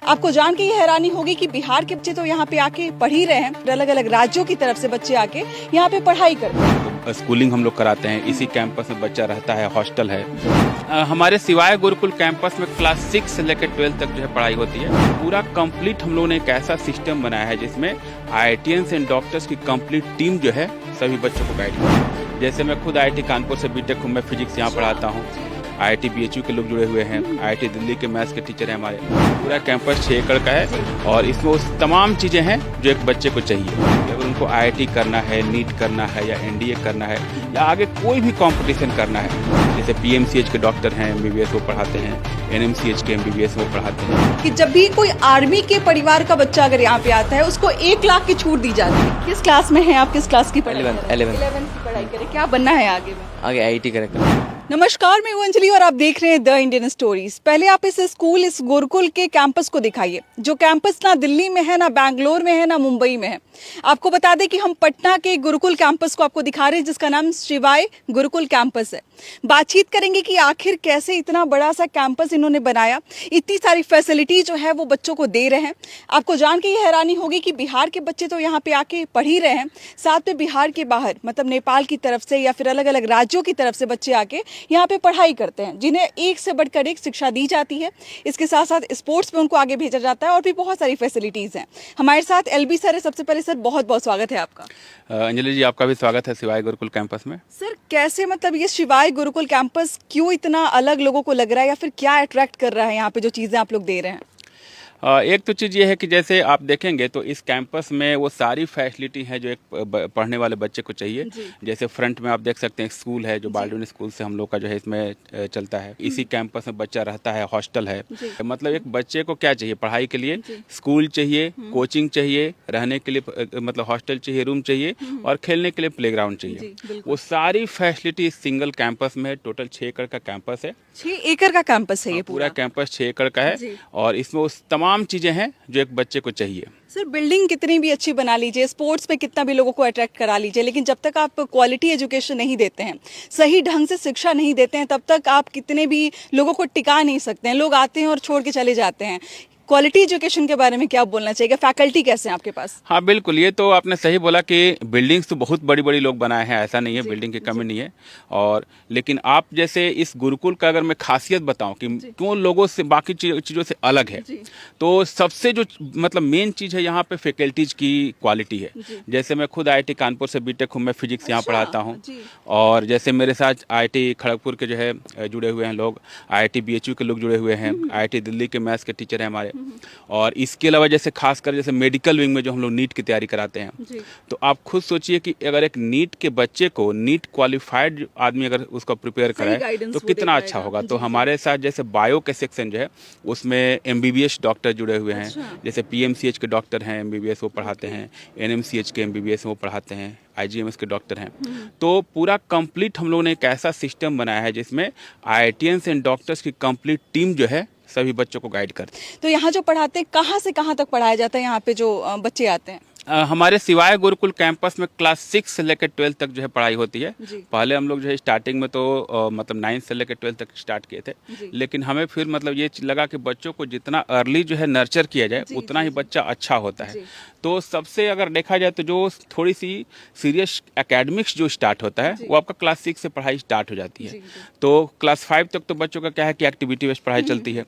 आपको जान के ये हैरानी होगी कि बिहार के बच्चे तो यहाँ पे आके पढ़ ही रहे हैं, अलग अलग राज्यों की तरफ से बच्चे आके यहाँ पे पढ़ाई करते हैं। स्कूलिंग हम लोग कराते हैं, इसी कैंपस में बच्चा रहता है, हॉस्टल है। हमारे सिवाय गुरुकुल कैंपस में क्लास 6 से लेकर 12 तक जो है पढ़ाई होती है। पूरा कंप्लीट हम लोगों ने एक ऐसा सिस्टम बनाया है जिसमें IITians एंड डॉक्टर्स की कंप्लीट टीम जो है सभी बच्चों को गाइड करती है। जैसे मैं खुद IIT कानपुर से बीटेक हूँ, मैं फिजिक्स यहाँ पढ़ाता हूँ। IIT BHU के लोग जुड़े हुए हैं, IIT दिल्ली के मैथ्स के टीचर हैं हमारे। पूरा कैंपस 6 एकड़ का है और इसमें उस तमाम चीज़ें हैं जो एक बच्चे को चाहिए। अगर उनको IIT करना है, नीट करना है या NDA करना है या आगे कोई भी कंपटीशन करना है, जैसे PMCH के डॉक्टर हैं MBBS वो पढ़ाते हैं, NMCH के MBBS वो पढ़ाते हैं। कि जब भी कोई आर्मी के परिवार का बच्चा अगर यहाँ पे आता है उसको 1 लाख की छूट दी जाती है। किस क्लास में है आप, किस क्लास की पढ़ाई? 11th की पढ़ाई करें। क्या बनना है आगे में? आगे IIT करेक्ट। नमस्कार, मैं हूं अंजलि और आप देख रहे हैं द इंडियन स्टोरीज। पहले आप इस स्कूल, इस गुरुकुल के कैंपस को दिखाइए, जो कैंपस ना दिल्ली में है, ना बैंगलोर में है, ना मुंबई में है। आपको बता दें कि हम पटना के गुरुकुल कैंपस को आपको दिखा रहे हैं, जिसका नाम शिवाय गुरुकुल कैंपस है। बातचीत करेंगे कि आखिर कैसे इतना बड़ा सा कैंपस इन्होंने बनाया, इतनी सारी फैसिलिटी जो है वो बच्चों को दे रहे हैं। आपको जान के ये हैरानी होगी कि बिहार के बच्चे तो यहाँ पे आके पढ़ ही रहे हैं, साथ में बिहार के बाहर मतलब नेपाल की तरफ से या फिर अलग अलग राज्यों की तरफ से बच्चे आके यहाँ पे पढ़ाई करते हैं, जिन्हें एक से बढ़कर एक शिक्षा दी जाती है। इसके साथ साथ स्पोर्ट्स में उनको आगे भेजा जाता है और भी बहुत सारी फैसिलिटीज हैं। हमारे साथ LB सर है। सबसे पहले सर बहुत बहुत स्वागत है आपका। अंजलि जी, आपका भी स्वागत है शिवाय गुरुकुल कैंपस में। सर कैसे, मतलब ये शिवाय गुरुकुल कैंपस क्यों इतना अलग लोगों को लग रहा है या फिर क्या अट्रैक्ट कर रहा है यहाँ पे जो चीज़ें आप लोग दे रहे हैं? एक तो चीज़ ये है कि जैसे आप देखेंगे तो इस कैंपस में वो सारी फैसिलिटी है जो एक पढ़ने वाले बच्चे को चाहिए। जैसे फ्रंट में आप देख सकते हैं एक स्कूल है जो बालडून स्कूल से हम लोग का जो है इसमें चलता है। इसी कैंपस में बच्चा रहता है, हॉस्टल है। मतलब एक बच्चे को क्या चाहिए पढ़ाई के लिए? स्कूल चाहिए, कोचिंग चाहिए, रहने के लिए मतलब हॉस्टल चाहिए, रूम चाहिए और खेलने के लिए प्लेग्राउंड चाहिए। वो सारी फैसिलिटी इस सिंगल कैंपस में। टोटल 6 एकड़ का कैंपस है। 6 एकड़ का कैंपस है ये पूरा कैंपस 6 एकड़ का है और इसमें उस तमाम चीजें हैं जो एक बच्चे को चाहिए। सर बिल्डिंग कितनी भी अच्छी बना लीजिए, स्पोर्ट्स में कितना भी लोगों को अट्रैक्ट करा लीजिए, लेकिन जब तक आप क्वालिटी एजुकेशन नहीं देते हैं, सही ढंग से शिक्षा नहीं देते हैं, तब तक आप कितने भी लोगों को टिका नहीं सकते हैं। लोग आते हैं और छोड़ के चले जाते हैं। क्वालिटी एजुकेशन के बारे में क्या बोलना चाहिए? फैकल्टी कैसे हैं आपके पास? हाँ बिल्कुल, ये तो आपने सही बोला कि बिल्डिंग्स तो बहुत बड़ी बड़ी लोग बनाए हैं, ऐसा नहीं है, बिल्डिंग की कमी नहीं है। और लेकिन आप जैसे इस गुरुकुल का अगर मैं खासियत बताऊं कि क्यों लोगों से बाकी चीज़ों से अलग है, तो सबसे जो मतलब मेन चीज़ है यहाँ पे फैकल्टीज की क्वालिटी है। जैसे मैं खुद IIT कानपुर से बीटेक हूँ, मैं फिजिक्स यहाँ पढ़ाता हूँ। और जैसे मेरे साथ IIT खड़गपुर के जो है जुड़े हुए हैं लोग, IIT BHU के लोग जुड़े हुए हैं, IIT दिल्ली के मैथ्स के टीचर हैं हमारे। और इसके अलावा जैसे खासकर जैसे मेडिकल विंग में जो हम लोग नीट की तैयारी कराते हैं, तो आप खुद सोचिए कि अगर एक नीट के बच्चे को नीट क्वालिफाइड आदमी अगर उसको प्रिपेयर कराए तो कितना अच्छा होगा। तो हमारे साथ जैसे बायो के सेक्शन जो है उसमें MBBS डॉक्टर जुड़े हुए हैं। जैसे PMCH के डॉक्टर हैं, MBBS वो पढ़ाते हैं, NMCH के MBBS वो पढ़ाते हैं, IGMS के डॉक्टर हैं। तो पूरा कंप्लीट हम लोगों ने एक ऐसा सिस्टम बनाया है जिसमें IITians एंड डॉक्टर्स की कंप्लीट टीम जो है सभी बच्चों को गाइड करते हैं। तो यहाँ जो पढ़ाते हैं, कहाँ से कहाँ तक पढ़ाया जाता है यहाँ पे जो बच्चे आते हैं? हमारे सिवाय गुरुकुल कैंपस में क्लास 6 से लेकर 12 तक जो है पढ़ाई होती है। पहले हम लोग जो है स्टार्टिंग में तो मतलब 9 से लेकर 12 तक स्टार्ट किए थे, लेकिन हमें फिर मतलब ये लगा कि बच्चों को जितना अर्ली जो है नर्चर किया जाए उतना ही बच्चा अच्छा होता है। तो सबसे अगर देखा जाए तो जो थोड़ी सी सीरियस एकेडमिक्स जो स्टार्ट होता है वो आपका क्लास 6 से पढ़ाई स्टार्ट हो जाती है। तो क्लास 5 तक तो बच्चों का क्या है कि एक्टिविटी बेस्ड पढ़ाई चलती है।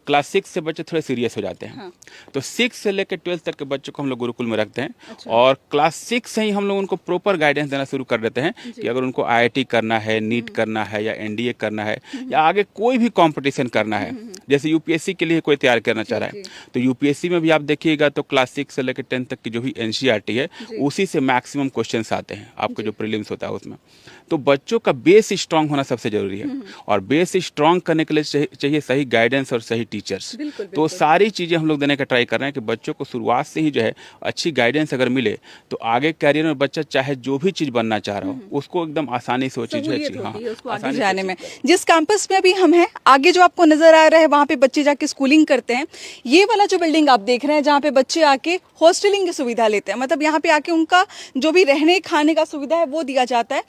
क्लास 6 से बच्चे थोड़े सीरियस हो जाते हैं। तो 6 से लेकर 12 तक के बच्चों को हम लोग गुरुकुल में रखते हैं। और क्लास 6 से ही हम लोग उनको प्रॉपर गाइडेंस देना शुरू कर देते हैं कि अगर उनको IIT करना है, नीट करना है या NDA करना है या आगे कोई भी कंपटीशन करना है, जैसे UPSC के लिए कोई तैयार करना चाह रहा है, तो UPSC में भी आप देखिएगा तो क्लास 6 से लेकर 10 तक की जो भी NCERT है उसी से मैक्सिमम क्वेश्चंस आते हैं आपको जो प्रीलिम्स होता है उसमें। तो बच्चों का बेस स्ट्रांग होना सबसे जरूरी है और बेस स्ट्रांग करने के लिए चाहिए सही गाइडेंस और सही टीचर्स। तो सारी चीज़ें हम लोग देने का ट्राई कर रहे हैं कि बच्चों को शुरुआत से ही जो है अच्छी गाइडेंस अगर मिले तो आगे कैरियर में बच्चा चाहे जो भी चीज़ बनना चाह रहा हो उसको एकदम आसानी से वो चीज़ आगे जाने में। जिस कैंपस में अभी हम हैं, आगे जो आपको नजर आ रहा है वहाँ पे बच्चे जाके स्कूलिंग करते हैं। ये वाला जो बिल्डिंग आप देख रहे हैं जहाँ पे बच्चे आके हॉस्टल हॉस्टलिंग की सुविधा लेते हैं, मतलब यहाँ पे आके उनका जो भी रहने खाने का सुविधा है वो दिया जाता है।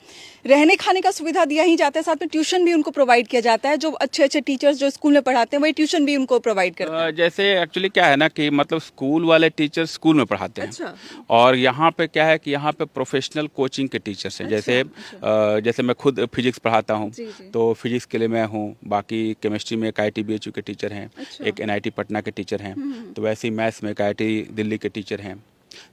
रहने खाने का सुविधा दिया ही जाता है, साथ में ट्यूशन भी उनको प्रोवाइड किया जाता है। जो अच्छे अच्छे टीचर्स जो स्कूल में पढ़ाते हैं वही ट्यूशन भी उनको प्रोवाइड करते हैं। जैसे एक्चुअली क्या है ना कि मतलब स्कूल वाले टीचर स्कूल में पढ़ाते हैं। अच्छा। और यहाँ पे क्या है कि यहाँ पे प्रोफेशनल कोचिंग के टीचर्स हैं। जैसे मैं खुद फिजिक्स पढ़ाता हूँ, जी, जी। तो फिजिक्स के लिए मैं हूँ। बाकी केमिस्ट्री में एक IIT BHU के टीचर हैं, अच्छा। एक NIT पटना के टीचर हैं। तो वैसे ही मैथ्स में एक IIT दिल्ली के टीचर हैं।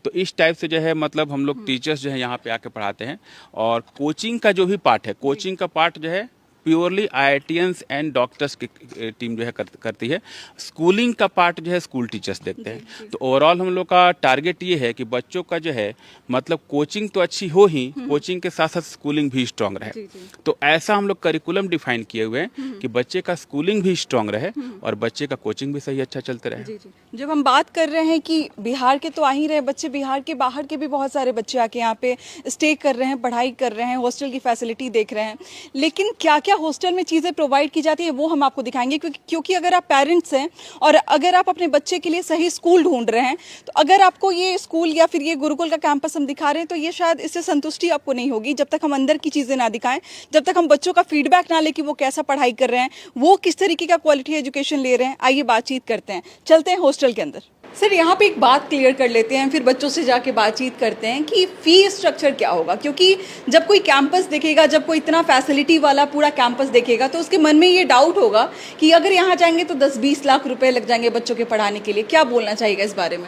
तो इस टाइप से जो है मतलब हम लोग टीचर्स जो है यहाँ पे आके पढ़ाते हैं। और कोचिंग का जो भी पार्ट है, कोचिंग का पार्ट जो है प्योरली IITians एंड डॉक्टर्स की टीम जो है करती है। स्कूलिंग का पार्ट जो है स्कूल टीचर्स देखते हैं। तो ओवरऑल हम लोग का टारगेट ये है कि बच्चों का जो है मतलब कोचिंग तो अच्छी हो ही, कोचिंग के साथ साथ स्कूलिंग भी स्ट्रांग रहे। तो ऐसा हम लोग करिकुलम डिफाइन किए हुए हैं कि बच्चे का स्कूलिंग भी स्ट्रांग रहे और बच्चे का कोचिंग भी सही अच्छा चलते रहे। जी जी। जब हम बात कर रहे हैं कि बिहार के तो आ ही रहे बच्चे, बिहार के बाहर के भी बहुत सारे बच्चे आके यहाँ पे स्टे कर रहे हैं, पढ़ाई कर रहे हैं, हॉस्टल की फैसिलिटी देख रहे हैं। लेकिन क्या क्या हॉस्टल में चीज़ें प्रोवाइड की जाती है वो हम आपको दिखाएंगे, क्योंकि अगर आप पेरेंट्स हैं और अगर आप अपने बच्चे के लिए सही स्कूल ढूंढ रहे हैं, तो अगर आपको ये स्कूल या फिर ये गुरुकुल का कैंपस हम दिखा रहे हैं तो ये शायद इससे संतुष्टि आपको नहीं होगी जब तक हम अंदर की चीज़ें ना दिखाएं, जब तक हम बच्चों का फीडबैक ना ले कि वो कैसा पढ़ाई कर रहे हैं, वो किस तरीके का क्वालिटी एजुकेशन ले रहे हैं। आइए बातचीत करते हैं, चलते हैं हॉस्टल के अंदर। सर यहाँ पे एक बात क्लियर कर लेते हैं, फिर बच्चों से जाके बातचीत करते हैं कि फी स्ट्रक्चर क्या होगा। क्योंकि जब कोई कैंपस देखेगा, जब कोई इतना फैसिलिटी वाला पूरा कैंपस देखेगा तो उसके मन में ये डाउट होगा कि अगर यहाँ जाएंगे तो 10-20 लाख रुपए लग जाएंगे बच्चों के पढ़ाने के लिए। क्या बोलना चाहिएगा इस बारे में?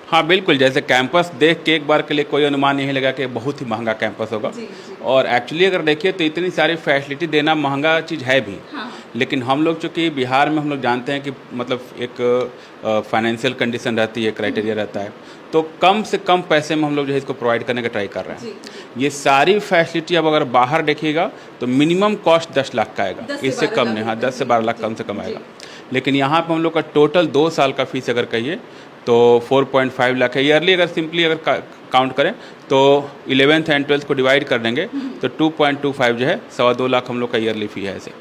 हाँ बिल्कुल, जैसे कैंपस देख के एक बार के लिए कोई अनुमान नहीं लगा कि बहुत ही महंगा कैंपस होगा। जी, जी। और एक्चुअली अगर देखिए तो इतनी सारी फैसिलिटी देना महंगा चीज़ है भी। हाँ। लेकिन हम लोग चूँकि बिहार में हम लोग जानते हैं कि मतलब एक फाइनेंशियल कंडीशन रहती है, क्राइटेरिया रहता है, तो कम से कम पैसे में हम लोग जो है इसको प्रोवाइड करने का ट्राई कर रहे हैं। ये सारी फैसिलिटी अब अगर बाहर देखिएगा तो मिनिमम कॉस्ट 10 लाख का आएगा, इससे कम नहीं। हाँ, 10 से 12 लाख कम से कम आएगा। लेकिन यहाँ पर हम लोग का टोटल 2 साल का फीस अगर कहिए तो 4.5 लाख है। ईयरली अगर सिंपली अगर काउंट करें तो 11th एंड 12th को डिवाइड कर देंगे तो 2.25 जो है 2.25 लाख हम लोग का ईयरली फी है ऐसे।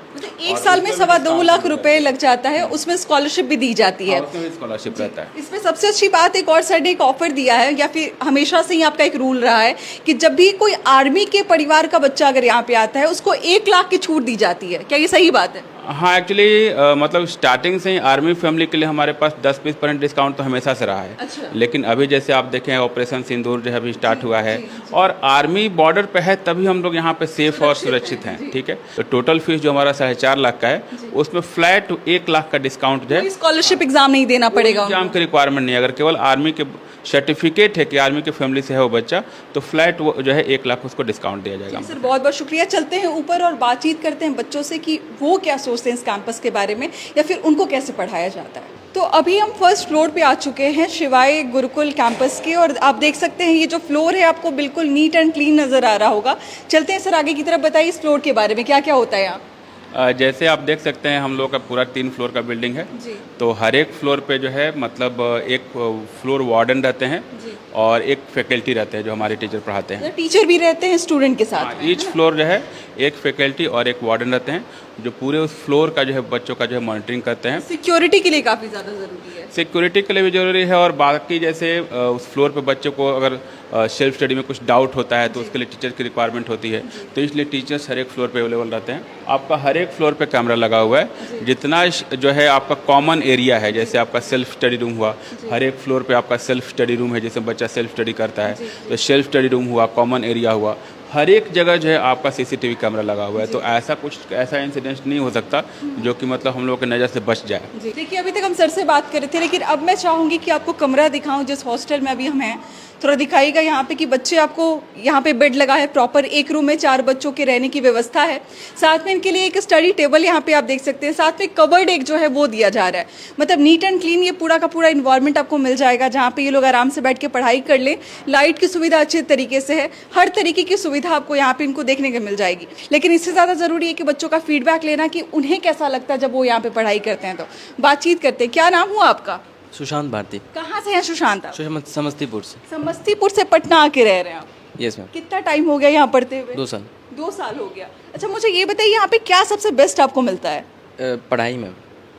एक साल में 2.25 लाख रुपए लग जाता है, उसमें स्कॉलरशिप भी दी जाती है। उसमें भी स्कॉलरशिप रहता है। इसमें सबसे अच्छी बात एक और सर ने एक ऑफर दिया है, या फिर हमेशा से ही आपका एक रूल रहा है कि जब भी कोई आर्मी के परिवार का बच्चा अगर यहाँ पे आता है उसको 1 लाख की छूट दी जाती है। क्या ये सही बात है? हाँ एक्चुअली मतलब स्टार्टिंग से ही आर्मी फैमिली के लिए हमारे पास 10-20% डिस्काउंट तो हमेशा से रहा है। अच्छा। लेकिन अभी जैसे आप देखें ऑपरेशन सिंदूर जो है अभी स्टार्ट हुआ है और आर्मी बॉर्डर पे है, तभी हम लोग यहाँ पे सेफ और सुरक्षित हैं। ठीक है, तो टोटल फीस जो हमारा 4.5 लाख का है उसमें फ्लैट 1 लाख का डिस्काउंट जो है। स्कॉलरशिप एग्जाम नहीं देना पड़ेगा, एग्जाम की रिक्वायरमेंट नहीं। अगर केवल आर्मी के सर्टिफिकेट है कि आर्मी के फैमिली से है वो बच्चा, तो फ्लैट वो जो है 1 लाख उसको डिस्काउंट दिया जाएगा। सर बहुत बहुत शुक्रिया। चलते हैं ऊपर और बातचीत करते हैं बच्चों से कि वो क्या सोचते हैं इस कैंपस के बारे में या फिर उनको कैसे पढ़ाया जाता है। तो अभी हम फर्स्ट फ्लोर पे आ चुके हैं शिवाय गुरुकुल कैंपस के, और आप देख सकते हैं ये जो फ्लोर है आपको बिल्कुल नीट एंड क्लीन नज़र आ रहा होगा। चलते हैं सर आगे की तरफ, बताइए इस फ्लोर के बारे में क्या क्या होता है यहाँ? जैसे आप देख सकते हैं हम लोग का पूरा 3 फ्लोर का बिल्डिंग है जी। तो हर एक फ्लोर पे जो है मतलब एक फ्लोर वार्डन रहते हैं और एक फैकल्टी रहते हैं जो हमारे टीचर पढ़ाते हैं। टीचर भी रहते हैं स्टूडेंट के साथ? ईच फ्लोर जो है एक फैकल्टी और एक वार्डन रहते हैं जो पूरे उस फ्लोर का जो है बच्चों का जो है मॉनिटरिंग करते हैं। सिक्योरिटी के लिए काफ़ी ज़्यादा ज़रूरी है। सिक्योरिटी के लिए भी ज़रूरी है और बाकी जैसे उस फ्लोर पे बच्चों को अगर सेल्फ स्टडी में कुछ डाउट होता है तो उसके लिए टीचर की रिक्वायरमेंट होती है, तो इसलिए टीचर्स हर एक फ्लोर पे अवेलेबल रहते हैं। आपका हर एक फ्लोर पे कैमरा लगा हुआ है। जितना जो है आपका कॉमन एरिया है, जैसे आपका सेल्फ स्टडी रूम हुआ, हर एक फ्लोर पे आपका सेल्फ स्टडी रूम है, जैसे बच्चा सेल्फ स्टडी करता है तो सेल्फ स्टडी रूम हुआ, कॉमन एरिया हुआ, हर एक जगह जो है आपका CCTV कैमरा लगा हुआ है। तो ऐसा इंसिडेंट नहीं हो सकता जो कि मतलब हम लोग की नज़र से बच जाए। देखिए अभी तक हम सर से बात कर रहे थे, लेकिन अब मैं चाहूँगी कि आपको कमरा दिखाऊं जिस हॉस्टल में अभी हम हैं। थोड़ा दिखाइएगा यहाँ पे कि बच्चे, आपको यहाँ पे बेड लगा है प्रॉपर, एक रूम में 4 बच्चों के रहने की व्यवस्था है। साथ में इनके लिए एक स्टडी टेबल यहाँ पे आप देख सकते हैं, साथ में कबर्ड एक जो है वो दिया जा रहा है। मतलब नीट एंड क्लीन ये पूरा का पूरा इन्वायरमेंट आपको मिल जाएगा जहाँ पे ये लोग आराम से बैठ के पढ़ाई कर लें। लाइट की सुविधा अच्छे तरीके से है, हर तरीके की सुविधा आपको यहाँ पे इनको देखने को मिल जाएगी। लेकिन इससे ज़्यादा ज़रूरी है कि बच्चों का फीडबैक लेना कि उन्हें कैसा लगता है जब वो यहाँ पे पढ़ाई करते हैं। तो बातचीत करते हैं। क्या नाम हुआ आपका? सुशांत भारती। कहाँ से हैं सुशांत आप? समस्तीपुर से। समस्तीपुर से पटना आके रह रहे हैं आप? Yes ma'am. कितना टाइम हो गया यहाँ पढ़ते हुए? 2 साल। 2 साल हो गया। अच्छा मुझे ये बताइए यहाँ पे क्या सबसे बेस्ट आपको मिलता है? पढ़ाई में।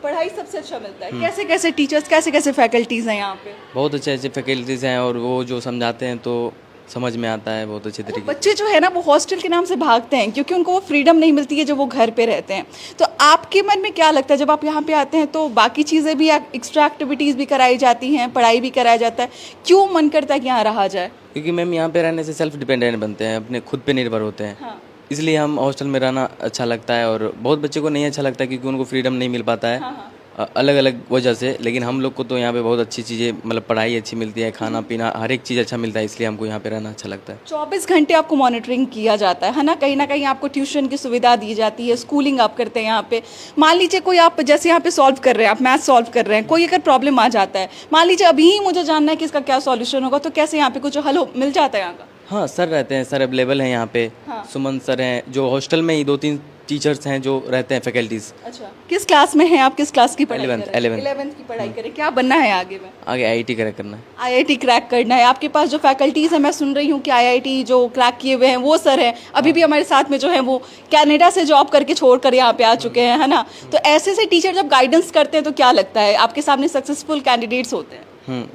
पढ़ाई सबसे अच्छा मिलता है। कैसे कैसे टीचर्स, कैसे कैसे फैकल्टीज हैं यहाँ पे? बहुत अच्छे अच्छे फैकल्टीज़ हैं और वो जो समझाते हैं तो समझ में आता है बहुत अच्छे तरीके से। बच्चे जो है ना वो हॉस्टल के नाम से भागते हैं क्योंकि उनको वो फ्रीडम नहीं मिलती है जो वो घर पे रहते हैं। तो आपके मन में क्या लगता है जब आप यहाँ पे आते हैं तो बाकी चीज़ें भी, एक्स्ट्रा एक्टिविटीज़ भी कराई जाती हैं, पढ़ाई भी कराया जाता है, क्यों मन करता है कि यहाँ रहा जाए? क्योंकि मैम यहाँ पे रहने से सेल्फ डिपेंडेंट बनते हैं, अपने खुद पे निर्भर होते हैं। हाँ। इसलिए हम हॉस्टल में रहना अच्छा लगता है और बहुत बच्चे को नहीं अच्छा लगता क्योंकि उनको फ्रीडम नहीं मिल पाता है अलग अलग वजह से। लेकिन हम लोग को तो यहाँ पे बहुत अच्छी चीज़ें, मतलब पढ़ाई अच्छी मिलती है, खाना पीना हर एक चीज़ अच्छा मिलता है, इसलिए हमको यहाँ पे रहना अच्छा लगता है। 24 घंटे आपको मॉनिटरिंग किया जाता है ना कहीं आपको ट्यूशन की सुविधा दी जाती है, स्कूलिंग आप करते हैं यहाँ पे। मान लीजिए कोई आप जैसे यहाँ पे सॉल्व कर रहे हैं, आप मैथ सॉल्व कर रहे हैं, कोई अगर प्रॉब्लम आ जाता है, मान लीजिए अभी ही मुझे जानना है कि इसका क्या सॉल्यूशन होगा, तो कैसे यहाँ पे कुछ हल मिल जाता है यहाँ का? हाँ, सर रहते हैं, सर अवेलेबल हैं यहाँ पे। हाँ। सुमन सर हैं जो हॉस्टल में ही 2-3 टीचर्स हैं जो रहते हैं फैकल्टीज। अच्छा, किस क्लास में हैं आप? किस क्लास की पढ़ाई 11th कर रहे हैं? 11th की पढ़ाई करें। क्या बनना है आगे में? आगे आईआईटी क्रैक करना है। आईआईटी क्रैक करना है। आपके पास जो फैकल्टीज है, मैं सुन रही हूँ कि आईआईटी जो क्रैक किए हुए हैं वो सर हैं, अभी भी हमारे साथ में जो है वो कनाडा से जॉब करके छोड़ कर यहाँ पे आ चुके हैं, है ना? तो ऐसे से टीचर जब गाइडेंस करते हैं तो क्या लगता है आपके सामने सक्सेसफुल कैंडिडेट्स होते हैं?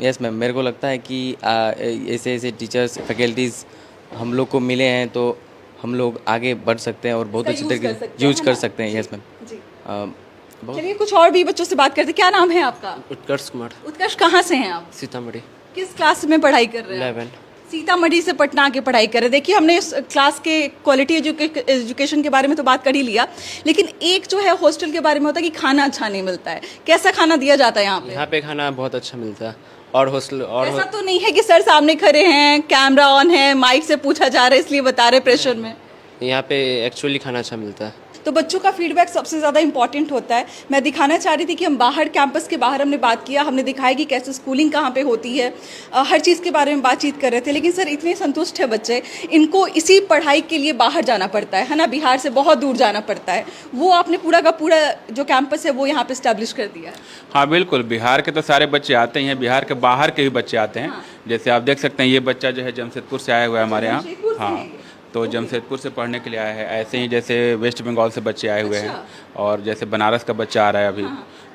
यस मैम, मेरे को लगता है कि ऐसे ऐसे टीचर्स फैकल्टीज हम लोग को मिले हैं तो हम लोग आगे बढ़ सकते हैं और बहुत अच्छे तरीके से यूज कर सकते हैं। Yes ma'am. जी। बहुत चलिए कुछ और भी बच्चों से बात करते हैं। क्या नाम है आपका? उत्कर्ष कुमार, उत्कर्ष, कहाँ से हैं आप? सीतामढ़ी। किस क्लास में पढ़ाई कर रहे हैं? 11। सीतामढ़ी से पटना आके पढ़ाई कर रहे हैं। देखिए, हमने इस क्लास के क्वालिटी एजुकेशन के बारे में तो बात कर ही लिया, लेकिन एक जो है हॉस्टल के बारे में होता है कि खाना अच्छा नहीं मिलता है। कैसा खाना दिया जाता है यहाँ पे? यहाँ पे खाना बहुत अच्छा मिलता है और हॉस्टल और ऐसा तो नहीं है कि सर सामने खड़े हैं, कैमरा ऑन है, माइक से पूछा जा रहा है इसलिए बता रहे प्रेशर में? यहाँ पे एक्चुअली खाना अच्छा मिलता है। तो बच्चों का फीडबैक सबसे ज़्यादा इंपॉर्टेंट होता है। मैं दिखाना चाह रही थी कि हम बाहर, कैंपस के बाहर हमने बात किया, हमने दिखाया कि कैसे स्कूलिंग कहाँ पे होती है, हर चीज़ के बारे में बातचीत कर रहे थे। लेकिन सर इतने संतुष्ट है बच्चे, इनको इसी पढ़ाई के लिए बाहर जाना पड़ता है ना, बिहार से बहुत दूर जाना पड़ता है। वो आपने पूरा का पूरा जो कैंपस है वो यहाँ पे स्टैब्लिश कर दिया है। हाँ बिल्कुल, बिहार के तो सारे बच्चे आते ही हैं, बिहार के बाहर के भी बच्चे आते हैं। जैसे आप देख सकते हैं ये बच्चा जो है जमशेदपुर से आया हुआ है हमारे यहाँ। हाँ, तो जमशेदपुर से पढ़ने के लिए आया है। ऐसे ही जैसे वेस्ट बंगाल से बच्चे आए हुए हैं और जैसे बनारस का बच्चा आ रहा है अभी।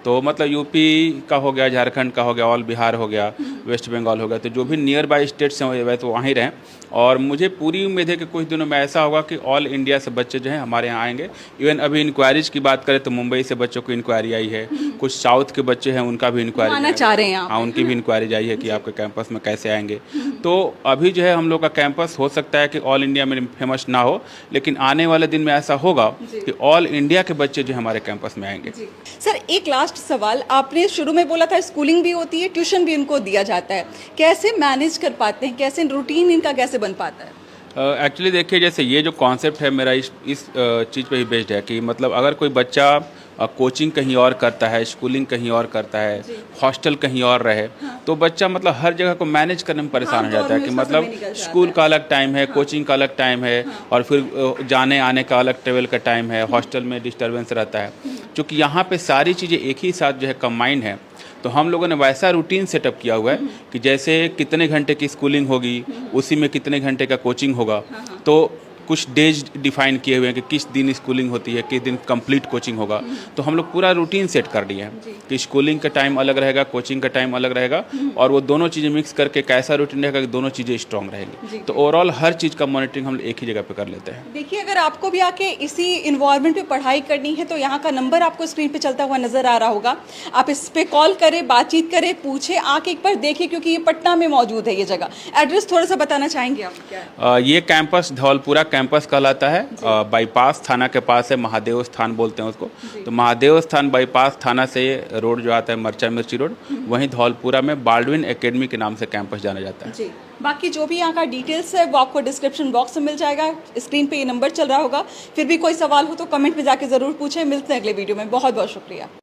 तो मतलब यूपी का हो गया, झारखंड का हो गया, ऑल बिहार हो गया, वेस्ट बंगाल हो गया। तो जो भी नियर बाई स्टेट्स हैं वह तो वहीं रहें। और मुझे पूरी उम्मीद है कि कुछ दिनों में ऐसा होगा कि ऑल इंडिया से बच्चे जो हैं हमारे यहाँ आएंगे। इवन अभी इंक्वायरीज की बात करें तो मुंबई से बच्चों की इंक्वायरी आई है, कुछ साउथ के बच्चे हैं उनका भी इंक्वायरी आना चाह रहे हैं आप? हाँ, उनकी भी इंक्वायरी आई है कि आपके कैंपस में कैसे आएंगे। तो अभी जो है हम लोग का कैंपस हो सकता है कि ऑल इंडिया में फेमस ना हो, लेकिन आने वाले दिन में ऐसा होगा कि ऑल इंडिया के बच्चे जो हमारे कैंपस में आएंगे। सर एक लास्ट सवाल, आपने शुरू में बोला था स्कूलिंग भी होती है, ट्यूशन भी उनको दिया जाता है, कैसे मैनेज कर पाते हैं, कैसे रूटीन इनका कैसे बन पाता है? एक्चुअली देखिए, जैसे ये जो कॉन्सेप्ट है मेरा इस चीज़ पे ही बेस्ड है कि मतलब अगर कोई बच्चा कोचिंग कहीं और करता है, स्कूलिंग कहीं और करता है, हॉस्टल कहीं और रहे, तो बच्चा मतलब हर जगह को मैनेज करने में परेशान हो जाता है कि मतलब स्कूल का अलग टाइम है, कोचिंग का अलग टाइम है और फिर जाने आने का अलग ट्रेवल का टाइम है, हॉस्टल में डिस्टर्बेंस रहता है। क्योंकि यहाँ पे सारी चीज़ें एक ही साथ जो है कंबाइंड है, तो हम लोगों ने वैसा रूटीन सेटअप किया हुआ है कि जैसे कितने घंटे की स्कूलिंग होगी, उसी में कितने घंटे का कोचिंग होगा। तो कुछ डेज डिफाइन किए हुए हैं कि किस दिन स्कूलिंग होती है, किस दिन कंप्लीट कोचिंग होगा। तो हम लोग पूरा रूटीन सेट कर दिए हैं कि स्कूलिंग का टाइम अलग रहेगा, कोचिंग का टाइम अलग रहेगा, और वो दोनों चीज़ें मिक्स करके कैसा रूटीन रहेगा कि दोनों चीज़ें स्ट्रांग रहेंगी। तो ओवरऑल हर चीज़ का मॉनिटरिंग हम एक ही जगह पे कर लेते हैं। देखिए, अगर आपको भी आके इसी इन्वायरमेंट पे पढ़ाई करनी है तो यहाँ का नंबर आपको स्क्रीन पे चलता हुआ नजर आ रहा होगा। आप इस पे कॉल करें, बातचीत करें, पूछें, आके एक बार देखिए, क्योंकि ये पटना में मौजूद है ये जगह। एड्रेस थोड़ा सा बताना चाहेंगे आप? क्या ये कैंपस धौलपुरा कैंपस कहलाता है। बाईपास थाना के पास है, महादेव स्थान बोलते हैं उसको। तो महादेव स्थान बाईपास थाना से रोड जो आता है मरचा मिर्ची रोड, वहीं धौलपुरा में बाल्डविन एकेडमी के नाम से कैंपस जाना जाता है। जी, बाकी जो भी यहाँ का डिटेल्स है वो आपको डिस्क्रिप्शन बॉक्स में मिल जाएगा। स्क्रीन पे ये नंबर चल रहा होगा। फिर भी कोई सवाल हो तो कमेंट में जाके ज़रूर पूछें। मिलते हैं अगले वीडियो में। बहुत बहुत शुक्रिया।